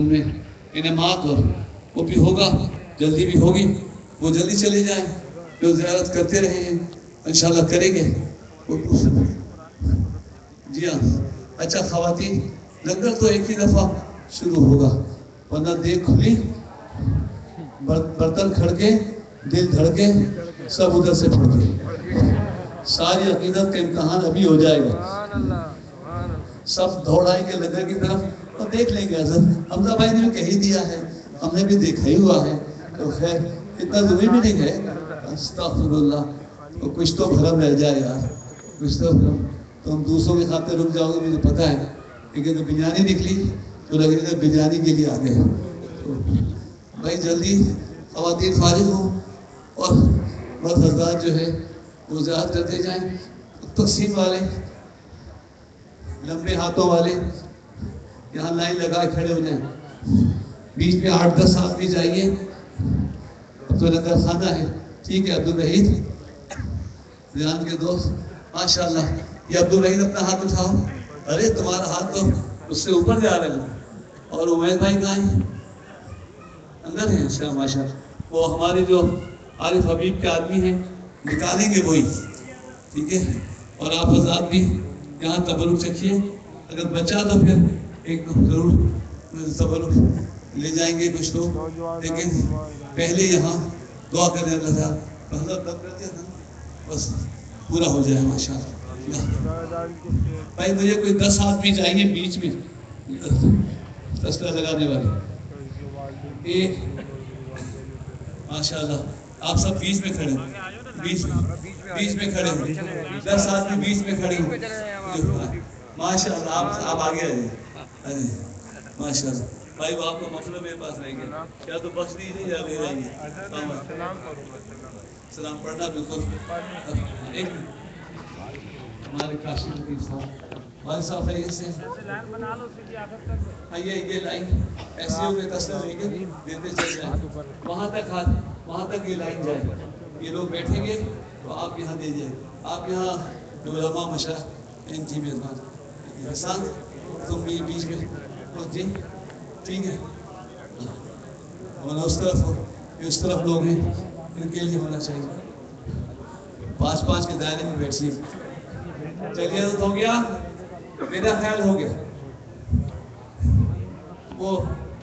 میں انعامات اور وہ بھی ہوگا، جلدی بھی ہوگی، وہ جلدی چلے جائیں، جو زیارت کرتے رہے ہیں انشاءاللہ کریں گے۔ جی ہاں، اچھا خواتین، لنگر تو ایک ہی دفعہ شروع ہوگا، ورنہ دیکھ کھلی، برتن کھڑکے، دل دھڑکے، سب ادھر سے پھڑکے، ساری عقیدت کا امتحان ابھی ہو جائے گا، سب دوڑائیں گے لنگر کی طرف اور دیکھ لیں گے۔ حضرت حمزہ بھائی نے بھی کہہ دیا ہے، ہم نے بھی دیکھا ہی ہوا ہے، تو خیر اتنا ضروری بھی نہیں ہے۔ استغفر اللہ، تو کچھ تو بھرم رہ جائے یار، کچھ تو بھرم۔ تو ہم دوسروں کے خاطر رک جاؤ گے، مجھے پتہ ہے، لیکن تو بریانی نکلی تو لگے گا بریانی کے لیے آگے۔ تو بھائی جلدی خواتین فارغ ہوں اور مرد حضرات جو ہے وہ زیارت کرتے جائیں۔ تقسیم والے، لمبے ہاتھوں والے یہاں لائن لگا کے کھڑے ہو جائیں، بیچ میں 8-10 آدمی جائیے، اب تو لنگر خانہ ہے، ٹھیک ہے۔ عبدالرحید ریان کے دوست، ماشاءاللہ، یہ عبدالرحید اپنا ہاتھ اٹھاؤ، ارے تمہارا ہاتھ تو اس سے اوپر جا رہا ہے۔ اور عمیر بھائی کہاں ہیں؟ اندر ہیں، اچھا ماشاءاللہ، وہ ہمارے جو عارف حبیب کے آدمی ہیں، نکالیں گے وہی، ٹھیک ہے۔ اور آپ حضرات بھی یہاں تبرک چکھیے، اگر بچا تو پھر ایک ضرور تبرک لے جائیں گے کچھ لوگ، لیکن پہلے یہاں دعا کرنے اللہ تعالیٰ حضرت دب کرتے ہیں بس پورا ہو جائے ماشاءاللہ۔ بھائی مجھے کوئی 10 آدمی چاہیے بیچ میں تسلا لگانے والے، ایک ماشاءاللہ، آپ سب بیچ میں کھڑے ہیں، بیچ میں کھڑے ہیں، 10 آدمی بیچ میں کھڑے ہیں، ماشاءاللہ۔ آپ آگے آئیے، ماشاءاللہ۔ بھائی وہ آپ کا مسئلہ میرے پاس رہیں گے، کیا تو بخش دیجیے یا لے رہیں گے؟ سلام پڑھنا بالکل۔ ایک ہمارے کاشی لطیف صاحب، بھائی صاحب ہے سے آئیے، یہ لائن ایسے ہو گئے، تسلیم لے کے دیتے چل جائیں، وہاں تک یہ لائن جائے، یہ لوگ بیٹھیں گے تو آپ یہاں دے جائیں، آپ یہاں علماء مشاہد ان کی میزبان احسان، تم بھی بیچ میں جی، ٹھیک ہے، اور اس طرف لوگ ہیں، ان کے لیے ہونا چاہیے، 5-5 کے دائرے میں بیٹھیے۔ چلیے ہو گیا، میرا خیال ہو گیا۔ وہ